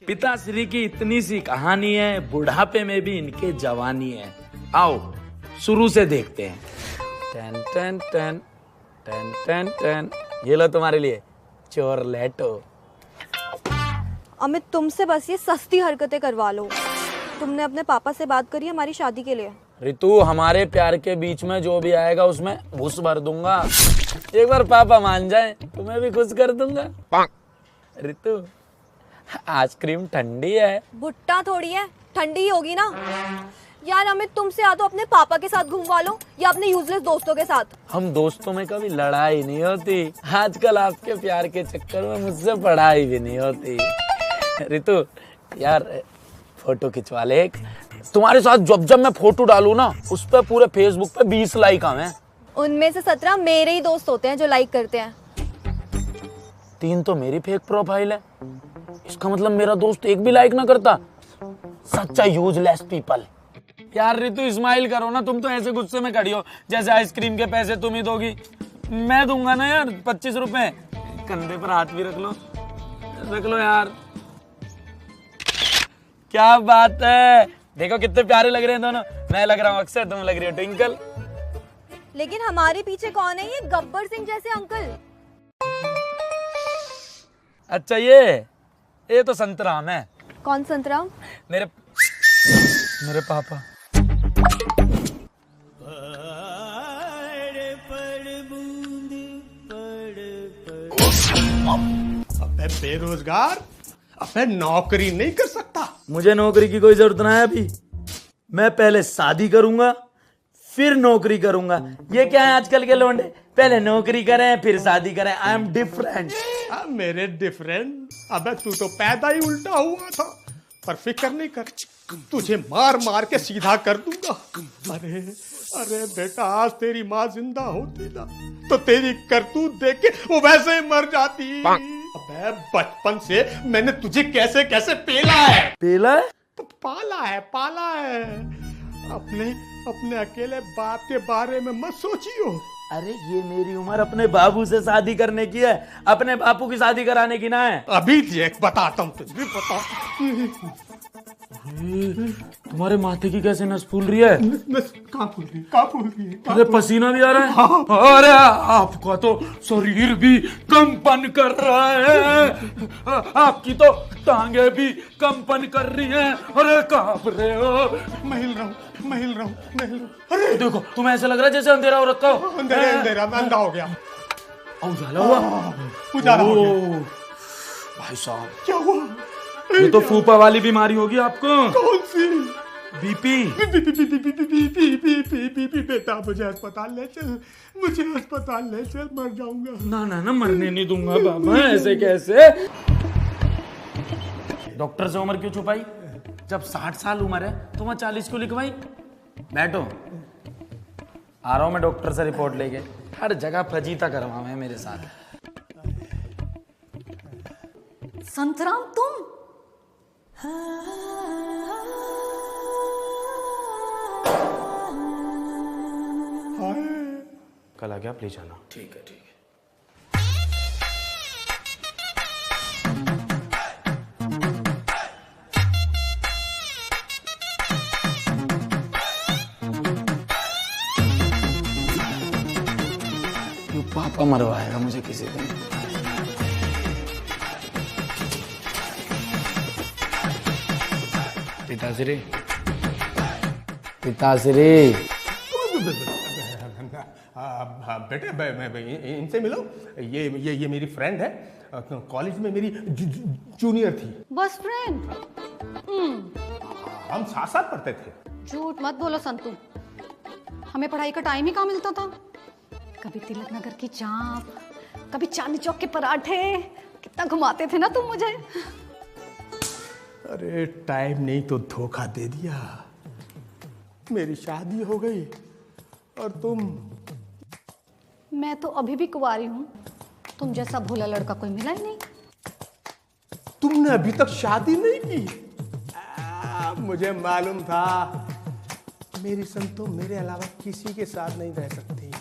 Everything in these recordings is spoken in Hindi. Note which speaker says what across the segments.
Speaker 1: पिताश्री की इतनी सी कहानी है, बुढ़ापे में भी इनके जवानी है। आओ शुरू से देखते हैं। टन टन टन टन टन टन। ये लो तुम्हारे लिए चोरलेटो।
Speaker 2: अमित तुमसे बस ये सस्ती हरकतें करवा लो। तुमने अपने पापा से बात करी हमारी शादी के लिए?
Speaker 1: रितु, हमारे प्यार के बीच में जो भी आएगा उसमें घुस भर दूंगा। एक बार पापा मान जाए तुम्हें भी खुश कर दूंगा। रितु, आइसक्रीम ठंडी है।
Speaker 2: भुट्टा थोड़ी है, ठंडी ही होगी ना। यार अमित, तुमसे या तो अपने पापा के साथ घूमवा लो या अपने यूजलेस दोस्तों के साथ।
Speaker 1: हम दोस्तों में कभी लड़ाई नहीं होती। आजकल आपके प्यार के चक्कर में मुझसे पढ़ाई भी नहीं होती। रितु यार, फोटो खिंचवा ले एक। तुम्हारे साथ जब जब मैं फोटो डालू ना, उस पर पूरे फेसबुक पे 20 लाइक आवे।
Speaker 2: उनमें से 17 मेरे ही दोस्त होते हैं जो लाइक करते हैं।
Speaker 1: 3 तो मेरी फेक प्रोफाइल है। इसका मतलब मेरा दोस्त एक भी लाइक ना करता। सच्चा यूजलेस पीपल। यार रितु, स्माइल करो ना। तुम तो ऐसे गुस्से में खड़ी हो जैसे आइसक्रीम के पैसे तुम ही दोगी। मैं दूंगा ना यार 25 रुपए। कंधे पर हाथ भी रख लो यार। क्या बात है, देखो कितने प्यारे लग रहे हैं दोनों। मैं लग रहा हूँ अक्षय, तुम लग रही हो ट्विंकल।
Speaker 2: लेकिन हमारे पीछे कौन है ये गब्बर सिंह जैसे अंकल?
Speaker 1: अच्छा, ये तो संतराम है।
Speaker 2: कौन संतराम?
Speaker 1: मेरे पापा।
Speaker 3: अबे बेरोजगार, अबे नौकरी नहीं कर सकता?
Speaker 1: मुझे नौकरी की कोई जरूरत ना है अभी। मैं पहले शादी करूंगा फिर नौकरी करूंगा। ये क्या है आजकल के लौंडे, पहले नौकरी करें फिर शादी करें। I am different.
Speaker 3: मेरे डिफरेंट? अबे तू तो पैदा ही उल्टा हुआ था। पर फिक्र नहीं कर, तुझे मार मार के सीधा कर दूंगा। अरे बेटा, आज तेरी माँ जिंदा होती ना तो तेरी करतूत देख के वो वैसे ही मर जाती। अबे बचपन से मैंने तुझे कैसे कैसे पेला है।
Speaker 1: पेला?
Speaker 3: पाला है। अपने अकेले बाप के बारे में मत सोचियो।
Speaker 1: अरे ये मेरी उम्र अपने बाबू से शादी करने की है, अपने बापू की शादी कराने की ना है।
Speaker 3: अभी देख बताता हूँ तुझे, बता।
Speaker 1: तुम्हारे माथे की कैसे नस फूल रही है?
Speaker 3: कहाँ फूल रही है?
Speaker 1: अरे पसीना भी आ रहा है। अरे आपका तो शरीर भी कंपन कर रहा है। आपकी तो टांगे भी कंपन कर रही हैं। अरे कांप रहे हो।
Speaker 3: मैं हिल रहा हूँ।
Speaker 1: अरे देखो, तुम्हें ऐसा लग रहा है जैसे अंधेरा हो रखा हो।
Speaker 3: अंधेरा मैं अंधा हो गया।
Speaker 1: उजाला हुआ। भाई साहब,
Speaker 3: क्या हुआ?
Speaker 1: ये तो फूफा वाली बीमारी होगी आपको।
Speaker 3: कौन सी?
Speaker 1: बीपी।
Speaker 3: बीपी। बेटा मुझे अस्पताल ले चल, मर जाऊंगा।
Speaker 1: ना मरने नहीं दूंगा बाबा, ऐसे कैसे? डॉक्टर से उम्र क्यों छुपाई? जब 60 साल उम्र है तो वहाँ 40 क्यों लिखवाई? बैठो, आ रहा हूँ मैं डॉक्टर से रिपोर्ट लेके। हर जगह फजीता करवाओ है मेरे साथ।
Speaker 2: संतराम तुम?
Speaker 1: कल आ गया, आप ले जाना। ठीक है। पापा मरवाएगा मुझे किसी दिन। पिताश्री
Speaker 3: बेटे, इनसे मिलो। ये मेरी फ्रेंड है, कॉलेज में मेरी जूनियर थी।
Speaker 4: बस फ्रेंड?
Speaker 3: हम साथ साथ पढ़ते थे।
Speaker 4: झूठ मत बोलो संतू, हमें पढ़ाई का टाइम ही कहाँ मिलता था। कभी तिलक नगर की चाप, कभी चांदनी चौक के पराठे, कितना घुमाते थे ना तुम मुझे।
Speaker 3: अरे टाइम नहीं तो धोखा दे दिया। मेरी शादी हो गई और तुम।
Speaker 4: मैं तो अभी भी कुंवारी हूँ, तुम जैसा भोला लड़का कोई मिला ही नहीं।
Speaker 3: तुमने अभी तक शादी नहीं की? मुझे मालूम था मेरी संतो मेरे अलावा किसी के साथ नहीं रह सकती।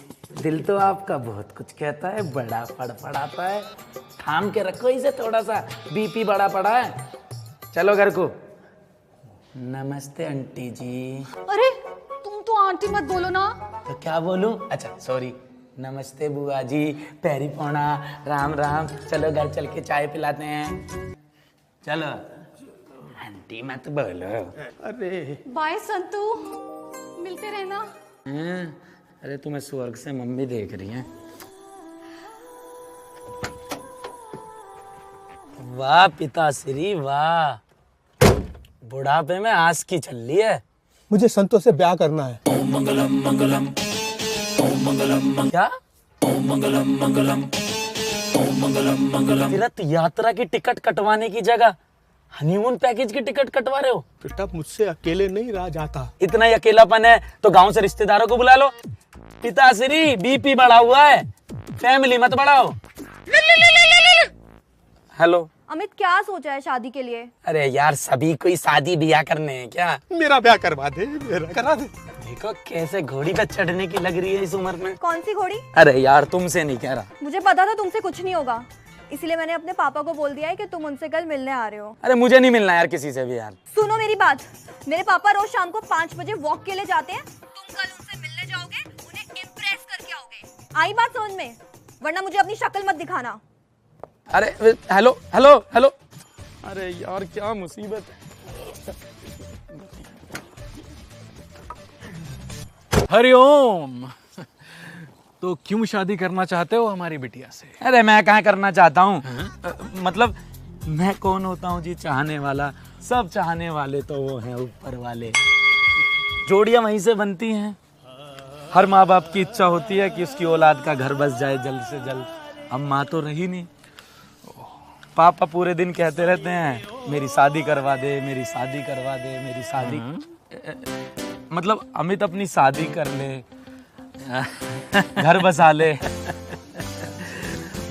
Speaker 1: दिल तो आपका बहुत कुछ कहता है, बड़ा फड़फड़ाता है। थाम के रखो इसे थोड़ा सा, बीपी बड़ा पड़ा है। चलो घर को। नमस्ते आंटी जी।
Speaker 4: अरे तुम तो आंटी मत बोलो ना।
Speaker 1: तो क्या बोलूं? अच्छा सॉरी। नमस्ते बुआ जी, पैरी पौना, राम राम। चलो घर चल के चाय पिलाते हैं। चलो आंटी मत बोलो।
Speaker 3: अरे
Speaker 4: बाय संतू, मिलते रहना।
Speaker 1: अरे तुम्हें स्वर्ग से मम्मी देख रही हैं। वाह पिताश्री वाह, बुढ़ापे में आस की चल है।
Speaker 3: मुझे संतोष से ब्याह करना है।
Speaker 1: क्या? तीर्थ यात्रा की टिकट कटवाने की जगह हनीमून पैकेज की टिकट कटवा रहे हो?
Speaker 3: बेटा मुझसे अकेले नहीं रहा जाता।
Speaker 1: इतना ही अकेलापन है तो गांव से रिश्तेदारों को बुला लो। पिताश्री बीपी बढ़ा हुआ है, फैमिली मत बढ़ाओ। हेलो
Speaker 2: अमित, क्या सोचा है शादी के लिए?
Speaker 1: अरे यार सभी कोई शादी ब्याह करने हैं क्या?
Speaker 3: मेरा ब्याह करवा दे, मेरा करा दे।
Speaker 1: देखो कैसे घोड़ी पे चढ़ने की लग रही है इस उम्र में।
Speaker 2: कौन सी घोड़ी?
Speaker 1: अरे यार तुमसे नहीं कह रहा।
Speaker 2: मुझे पता था तुमसे कुछ नहीं होगा, इसलिए मैंने अपने पापा को बोल दिया है कि तुम उनसे कल मिलने आ रहे हो।
Speaker 1: अरे मुझे नहीं मिलना यार किसी से भी यार।
Speaker 2: सुनो मेरी बात, मेरे पापा रोज शाम को 5 बजे वॉक के लिए जाते हैं। तुम कल उनसे मिलने जाओगे, उन्हें इम्प्रेस करके आओगे। आई बात समझ में? वरना मुझे अपनी शक्ल मत दिखाना।
Speaker 1: अरे हेलो हेलो हेलो। अरे यार क्या मुसीबत है।
Speaker 5: हरिओम। तो क्यों शादी करना चाहते हो हमारी बिटिया से?
Speaker 1: अरे मैं कहाँ करना चाहता हूँ, मतलब मैं कौन होता हूँ जी चाहने वाला। सब चाहने वाले तो वो हैं ऊपर वाले। जोड़ियां वहीं से बनती हैं। हर माँ बाप की इच्छा होती है कि उसकी औलाद का घर बस जाए जल्द से जल्द। अब माँ तो रही नहीं। पापा पूरे दिन कहते रहते हैं मेरी शादी करवा दे, मेरी शादी करवा दे, मेरी शादी। मतलब अमित अपनी शादी कर ले, घर बसा ले।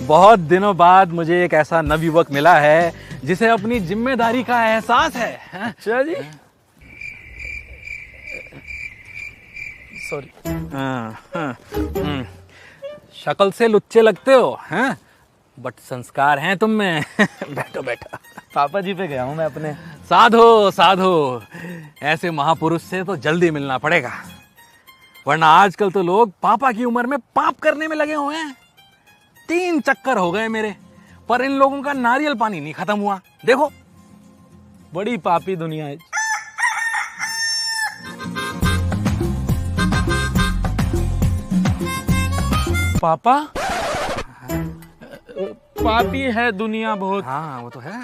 Speaker 5: बहुत दिनों बाद मुझे एक ऐसा नवयुवक मिला है जिसे अपनी जिम्मेदारी का एहसास है।
Speaker 1: अच्छा जी सॉरी।
Speaker 5: शक्ल से लुच्चे लगते हो हैं, बट संस्कार हैं तुम में। बैठो बैठो।
Speaker 1: पापा जी पे गया हूँ मैं अपने।
Speaker 5: साधो साधो, ऐसे महापुरुष से तो जल्दी मिलना पड़ेगा, वरना आजकल तो लोग पापा की उम्र में पाप करने में लगे हुए हैं। 3 चक्कर हो गए मेरे, पर इन लोगों का नारियल पानी नहीं खत्म हुआ। देखो
Speaker 1: बड़ी पापी दुनिया है। पापा पापी है दुनिया बहुत।
Speaker 5: हाँ वो तो है।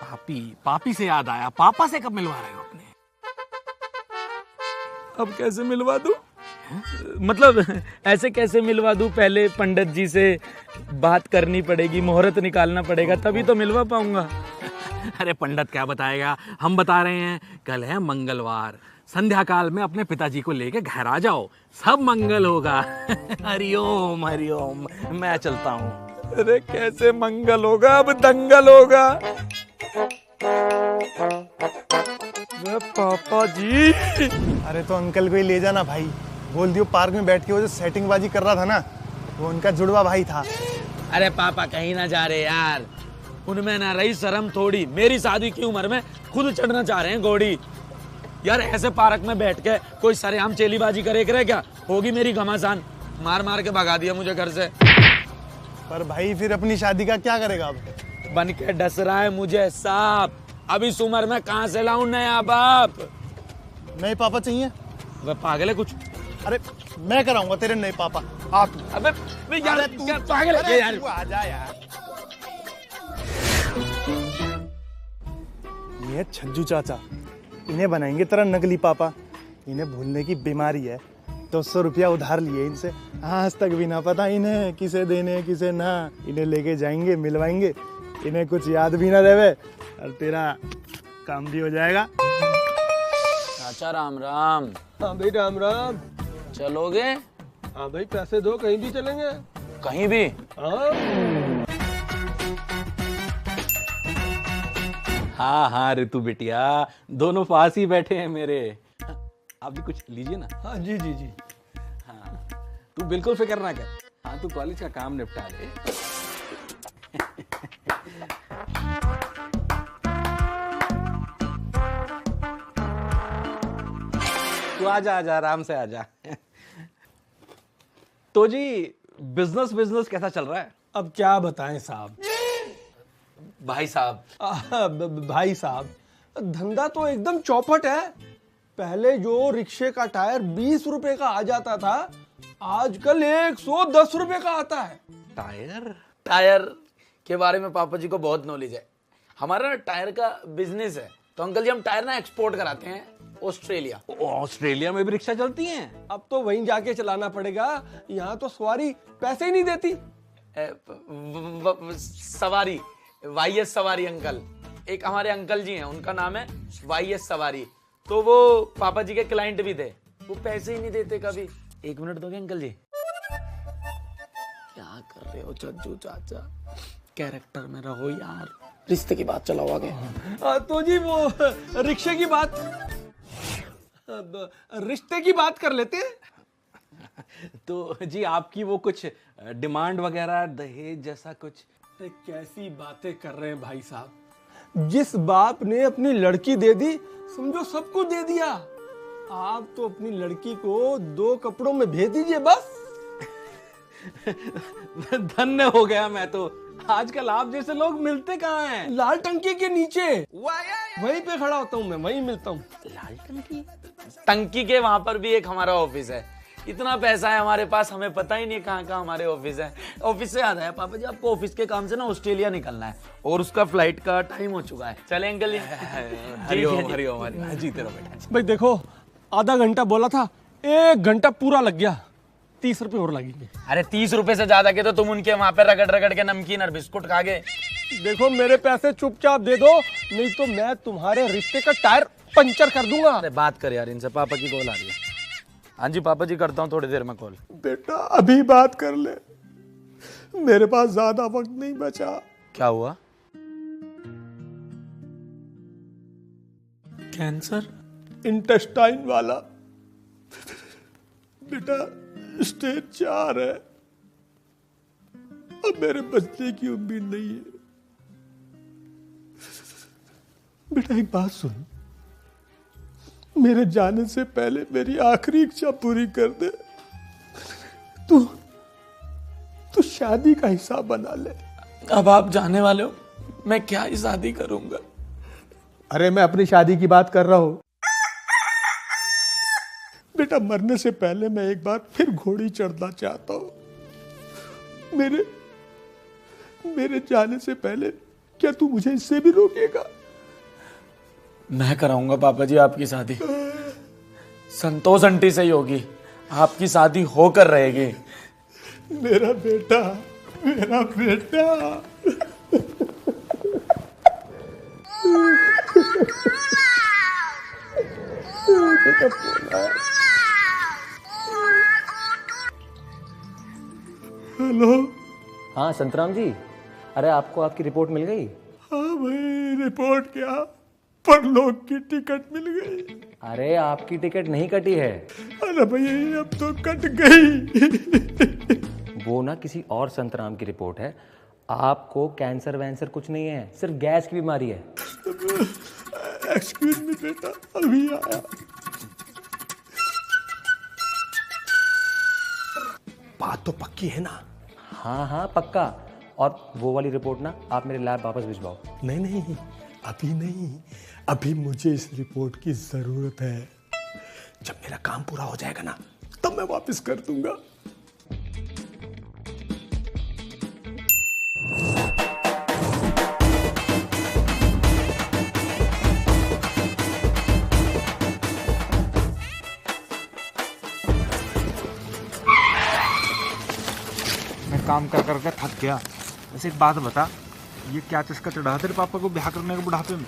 Speaker 5: पापी पापी से याद आया, पापा से कब मिलवा रहे हो अपने?
Speaker 1: अब कैसे मिलवा दूं? मतलब ऐसे कैसे मिलवा दूं? पहले पंडित जी से बात करनी पड़ेगी, मुहूर्त निकालना पड़ेगा, तभी तो मिलवा पाऊंगा।
Speaker 5: अरे पंडित क्या बताएगा, हम बता रहे हैं। कल है मंगलवार, संध्या काल में अपने पिताजी को लेके घर आ जाओ, सब मंगल होगा। हरिओम हरिओम। मैं चलता हूँ।
Speaker 1: अरे कैसे मंगल होगा, अब दंगल होगा। पापा जी।
Speaker 6: अरे तो अंकल को ही ले जाना भाई, बोल दियो पार्क में बैठ के वो जो सेटिंग बाजी कर रहा था ना, वो उनका जुड़वा भाई था।
Speaker 1: अरे पापा कहीं ना जा रहे यार, उनमें ना रही शर्म थोड़ी। मेरी शादी की उम्र में खुद चढ़ना चाह रहे हैं घोड़ी। यार ऐसे पार्क में बैठ के कोई सरेआम चेलीबाजी करे क्या? होगी मेरी घमासान। मार मार के भगा दिया मुझे घर से।
Speaker 6: पर भाई फिर अपनी शादी का क्या करेगा अब?
Speaker 1: बन के डस रहा है मुझे सांप। अब इस उम्र में कहाँ से लाऊं नया बाप?
Speaker 6: नए पापा चाहिए?
Speaker 1: वह पागल है कुछ।
Speaker 6: अरे मैं कराऊंगा तेरे नए पापा। आ तू।
Speaker 1: अबे यार क्या पागल है यार?
Speaker 6: तू आ जा यार। ये छज्जू चाचा, इन्हें बनाएंगे तेरा नकली पापा। इन्हें भूलने की बीमारी है। 200 रुपया उधार लिए इनसे, आज तक भी ना पता इन्हें किसे देने किसे ना। इन्हें लेके जाएंगे, मिलवाएंगे, इन्हें कुछ याद भी ना रहे और तेरा काम भी हो जाएगा।
Speaker 1: चाचा राम राम।
Speaker 7: हाँ भाई राम राम।
Speaker 1: चलोगे?
Speaker 7: हाँ भाई पैसे दो, कहीं भी चलेंगे।
Speaker 1: कहीं भी?
Speaker 5: हाँ हाँ ऋतु बिटिया, दोनों पास ही बैठे हैं मेरे। आप भी कुछ लीजिए ना।
Speaker 7: हाँ जी जी जी।
Speaker 5: हाँ तू बिल्कुल फिक्र ना कर। हाँ तू कॉलेज का काम निपटा ले। आजा आजा, आराम से आजा। तो जी बिजनेस बिजनेस कैसा चल रहा है?
Speaker 7: अब क्या बताएं साहब।
Speaker 5: भाई साहब,
Speaker 7: भाई साहब, धंधा तो एकदम चौपट है। पहले जो रिक्शे का टायर 20 रुपए का आ जाता था, आजकल 110 रुपए का आता है।
Speaker 1: टायर के बारे में पापा जी को बहुत नॉलेज है। हमारा टायर का बिजनेस है, तो अंकल जी हम टायर ना एक्सपोर्ट कराते हैं ऑस्ट्रेलिया।
Speaker 5: ऑस्ट्रेलिया में भी रिक्शा चलती हैं?
Speaker 7: अब तो वहीं जाके चलाना पड़ेगा, यहाँ तो सवारी पैसे ही नहीं देती।
Speaker 1: सवारी, वाईएस सवारी अंकल, एक हमारे अंकल जी हैं, उनका नाम है वाईएस सवारी। तो वो पापा जी के क्लाइंट भी थे, वो पैसे ही नहीं देते कभी। 1 मिनट दोगे अंकल जी? क्या कर रहे हो चज्जू चाचा, कैरेक्टर में रहो यार, रिश्ते की बात चलाओ आगे।
Speaker 7: तो जी वो रिक्शे की बात, रिश्ते की बात कर लेते हैं।
Speaker 5: तो जी आपकी वो कुछ डिमांड वगैरह, दहेज जैसा कुछ?
Speaker 7: अरे कैसी बातें कर रहे हैं भाई साहब। जिस बाप ने अपनी लड़की दे दी, समझो सब कुछ दे दिया। आप तो अपनी लड़की को 2 कपड़ों में भेज दीजिए बस।
Speaker 5: धन्य हो गया मैं तो। आजकल आप जैसे लोग मिलते कहाँ हैं?
Speaker 7: लाल टंकी के नीचे वहीं पे खड़ा होता हूँ मैं, वहीं मिलता हूँ।
Speaker 1: लाल टंकी? टंकी के वहां पर भी एक हमारा ऑफिस है। इतना पैसा है हमारे पास, हमें पता ही नहीं कहाँ कहाँ हमारे ऑफिस है। ऑफिस से याद आया पापा जी, आपको ऑफिस के काम से ना ऑस्ट्रेलिया निकलना है और उसका फ्लाइट का टाइम हो चुका है। चले अंकल जी?
Speaker 5: हरिओम हरिओम हरिओम, जीते रहो बेटा।
Speaker 7: भाई देखो, आधा घंटा बोला था, 1 घंटा पूरा लग गया। 30 रुपए और लगेंगे।
Speaker 1: अरे 30 रुपए से ज्यादा के तो तुम उनके वहां पे रगड़ रगड़ के नमकीन और बिस्कुट खा गए।
Speaker 7: देखो मेरे पैसे चुपचाप दे दो, नहीं तो मैं तुम्हारे रिश्ते का टायर पंचर कर दूंगा।
Speaker 1: अरे बात कर यार इनसे, पापा की कॉल आ रही है। हाँ जी पापा जी, करता हूँ थोड़ी देर में कॉल।
Speaker 3: बेटा अभी बात कर ले, मेरे पास ज्यादा वक्त नहीं बचा।
Speaker 1: क्या हुआ?
Speaker 3: कैंसर, इंटेस्टाइन वाला। बेटा स्टेज 4 है, अब मेरे बचने की उम्मीद नहीं है। बेटा एक बात सुन, मेरे जाने से पहले मेरी आखिरी इच्छा पूरी कर दे। तू शादी का हिसाब बना ले।
Speaker 1: अब आप जाने वाले हो, मैं क्या ही शादी करूंगा?
Speaker 3: अरे मैं अपनी शादी की बात कर रहा हूं। बेटा मरने से पहले मैं एक बार फिर घोड़ी चढ़ना चाहता हूं। मेरे जाने से पहले क्या तू मुझे इससे भी रोकेगा?
Speaker 1: मैं कराऊंगा पापा जी आपकी शादी। संतोष आंटी से ही होगी, आपकी शादी होकर रहेगी।
Speaker 3: मेरा बेटा, मेरा बेटा। हेलो।
Speaker 8: हाँ संतराम जी, अरे आपको आपकी रिपोर्ट मिल गई?
Speaker 3: हाँ भाई, रिपोर्ट क्या, परलोक की टिकट मिल गई।
Speaker 8: अरे आपकी टिकट नहीं कटी है।
Speaker 3: अरे भाई अब तो कट गई।
Speaker 8: वो ना किसी और संतराम की रिपोर्ट है। आपको कैंसर वैंसर कुछ नहीं है, सिर्फ गैस की बीमारी है।
Speaker 3: एक्सक्यूज मी बेटा, अभी आया। बात तो पक्की है ना?
Speaker 8: हाँ हाँ पक्का। और वो वाली रिपोर्ट ना आप मेरे लैब वापस भिजवाओ।
Speaker 3: नहीं नहीं, अभी नहीं, अभी मुझे इस रिपोर्ट की जरूरत है। जब मेरा काम पूरा हो जाएगा ना, तब मैं वापस कर दूंगा।
Speaker 6: मैं काम कर करके थक गया। वैसे एक बात बता, ये क्या चस्का चढ़ा तेरे पापा को ब्याह करने के बुढ़ापे में?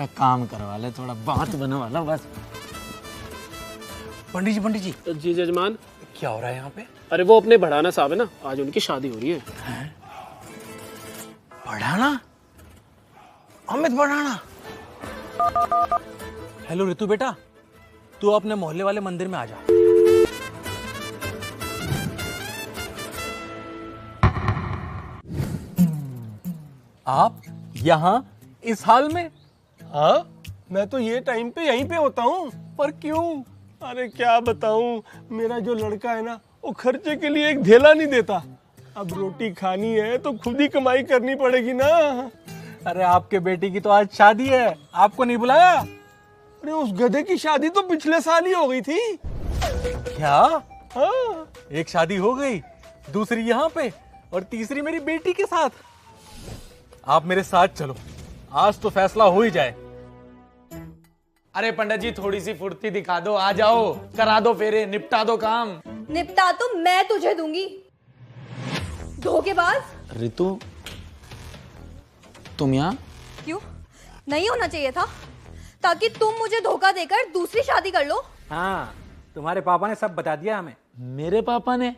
Speaker 1: काम करवा ले, थोड़ा बात बनवा ला बस।
Speaker 5: पंडित जी
Speaker 9: जी जजमान।
Speaker 5: क्या हो रहा है यहाँ पे?
Speaker 9: अरे वो अपने बढ़ाना साहब है ना, आज उनकी शादी हो रही है।
Speaker 5: बढ़ाना? अमित बढ़ाना? हेलो रितु बेटा, तू अपने मोहल्ले वाले मंदिर में आ जा। आप यहाँ इस हाल में?
Speaker 7: हाँ, मैं तो ये टाइम पे यहीं पे होता हूँ। पर क्यों? अरे क्या बताऊं, मेरा जो लड़का है ना वो खर्चे के लिए एक धेला नहीं देता। अब रोटी खानी है तो खुद ही कमाई करनी पड़ेगी ना।
Speaker 5: अरे आपके बेटी की तो आज शादी है, आपको नहीं बुलाया?
Speaker 7: अरे उस गधे की शादी तो पिछले साल ही हो गई थी।
Speaker 5: क्या?
Speaker 7: हाँ।
Speaker 5: एक शादी हो गई, दूसरी यहाँ पे और तीसरी मेरी बेटी के साथ। आप मेरे साथ चलो, आज तो फैसला हो ही जाए।
Speaker 1: अरे पंडित जी थोड़ी सी फुर्ती दिखा दो, आ जाओ, करा दो फेरे, निपटा दो काम।
Speaker 2: निपटा तो मैं तुझे दूंगी, धोखेबाज।
Speaker 1: रितु तुम यहाँ?
Speaker 2: क्यों नहीं होना चाहिए था, ताकि तुम मुझे धोखा देकर दूसरी शादी कर लो।
Speaker 5: हाँ, तुम्हारे पापा ने सब बता दिया हमें।
Speaker 1: मेरे पापा ने?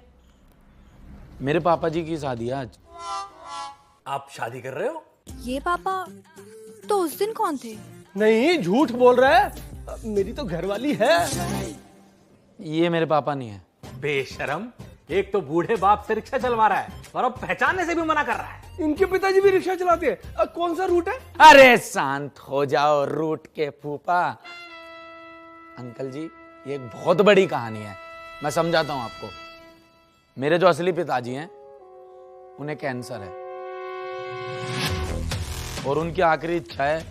Speaker 1: मेरे पापा जी की शादी है आज।
Speaker 5: आप शादी कर रहे हो?
Speaker 2: ये पापा तो उस दिन कौन थे?
Speaker 7: नहीं, झूठ बोल रहा है, मेरी तो घरवाली है।
Speaker 1: ये मेरे पापा नहीं है।
Speaker 5: बेशरम, एक तो बूढ़े बाप से रिक्शा चलवा रहा है और अब पहचानने से भी मना कर रहा है।
Speaker 7: इनके पिताजी भी रिक्शा चलाते हैं। कौन सा रूट है?
Speaker 1: अरे शांत हो जाओ रूट के फूफा। अंकल जी ये एक बहुत बड़ी कहानी है, मैं समझाता हूं आपको। मेरे जो असली पिताजी हैं उन्हें कैंसर है और उनकी आखिरी इच्छा है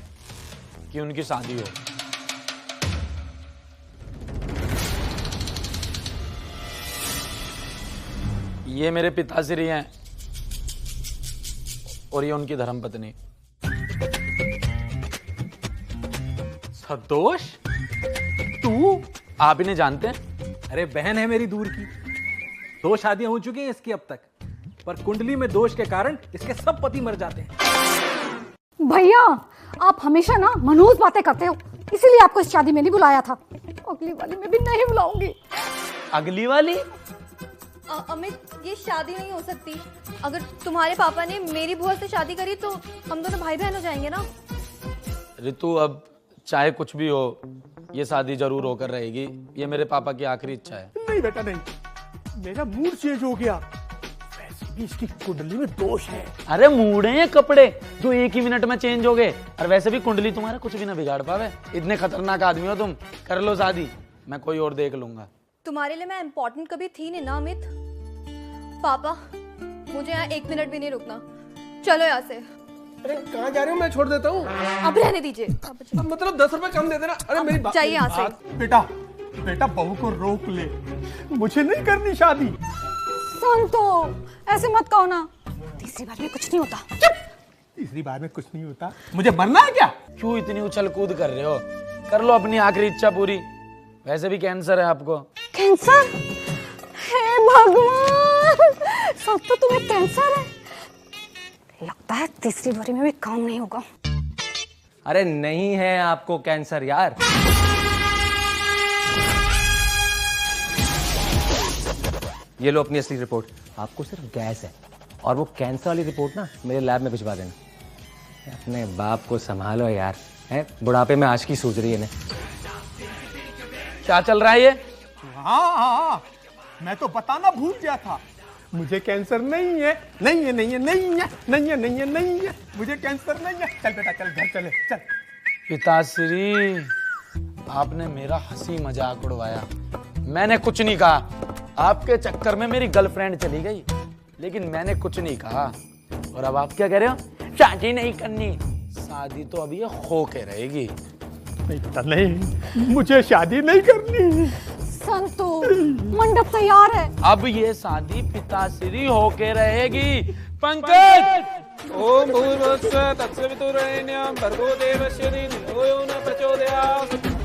Speaker 1: कि उनकी शादी हो। ये मेरे पिताश्री हैं और ये उनकी धर्मपत्नी।
Speaker 5: सदोष,
Speaker 1: तू? आप इन्हें जानते हैं?
Speaker 5: अरे बहन है मेरी दूर की। 2 शादियां हो चुकी हैं इसकी अब तक, पर कुंडली में दोष के कारण इसके सब पति मर जाते हैं।
Speaker 4: भैया आप हमेशा ना मनहूस बातें करते हो, इसीलिए आपको इस शादी में नहीं बुलाया था। अगली वाली में भी नहीं बुलाऊंगी।
Speaker 1: अगली वाली?
Speaker 2: अमित ये शादी नहीं हो सकती। अगर तुम्हारे पापा ने मेरी बुआ से शादी करी तो हम दोनों भाई बहन हो जाएंगे ना।
Speaker 1: रितु अब चाहे कुछ भी हो, ये शादी जरूर होकर रहेगी। ये मेरे पापा की आखिरी इच्छा है।
Speaker 3: नहीं बेटा नहीं, मेरा मूड चेंज हो गया। वैसे भी इसकी कुंडली में दोष है।
Speaker 1: अरे मूड हैं कपड़े जो एक ही मिनट में चेंज हो गए। और वैसे भी कुंडली तुम्हारा कुछ भी ना बिगाड़ पावे। इतने खतरनाक आदमी हो तुम। कर लो शादी, मैं कोई और देख लूंगा।
Speaker 2: तुम्हारे लिए मैं इम्पोर्टेंट कभी थी नहीं ना अमित। पापा मुझे यहाँ 1 मिनट भी नहीं रुकना, चलो यहाँ से।
Speaker 7: अरे कहाँ जा रहे हो? मैं छोड़ देता हूँ।
Speaker 2: अब रहने दीजिए।
Speaker 7: अब मतलब 10 रुपए कम दे देना। अरे मेरी बात
Speaker 2: चाहिए यहाँ से।
Speaker 3: बेटा बेटा बहू को रोक ले, मुझे नहीं करनी शादी।
Speaker 4: संतो ऐसे मत कहो ना, तीसरी बार में कुछ नहीं होता।
Speaker 3: तीसरी बार में कुछ नहीं होता? मुझे मरना है क्या?
Speaker 1: क्यों इतनी उछल कूद कर रहे हो? कर लो अपनी आखिरी इच्छा पूरी। वैसे भी कैंसर है आपको।
Speaker 4: कैंसर? हे भगवान, संतो तुम्हें कैंसर है? लगता है तीसरी बारी में भी काम नहीं होगा।
Speaker 8: अरे नहीं है आपको कैंसर यार। ये लो अपनी असली रिपोर्ट। आपको सिर्फ गैस है और वो कैंसर वाली रिपोर्ट ना मेरे लैब में भिजवा देना। अपने बाप को संभालो यार, है बुढ़ापे में आशिकी सूझ रही है इन्हें।
Speaker 1: क्या चल रहा है ये?
Speaker 3: हाँ, मैं तो बताना भूल गया था। मुझे कैंसर नहीं है, नहीं है, नहीं है, नहीं है, नहीं है, नहीं है, नहीं है, मुझे कैंसर नहीं है। चल बेटा चल, घर चले चल।
Speaker 1: पिताश्री आपने मेरा हंसी मजाक उड़वाया। मैंने कुछ नहीं कहा। आपके चक्कर में मेरी गर्लफ्रेंड चली गई, लेकिन मैंने कुछ नहीं कहा। और अब आप क्या कह रहे हो? शादी नहीं करनी। शादी तो अभी ये हो के रहेगी।
Speaker 3: नहीं बेटा नहीं, मुझे शादी नहीं करनी।
Speaker 4: संतो मंडप तैयार है।
Speaker 1: अब ये शादी पिताश्री होके रहेगी। पंकज!
Speaker 9: ओम भूर्भुवस्सुः तत्सवितुर्वरेण्यं भर्गो देवस्य धीमहि धियो यो न प्रचोदयात्।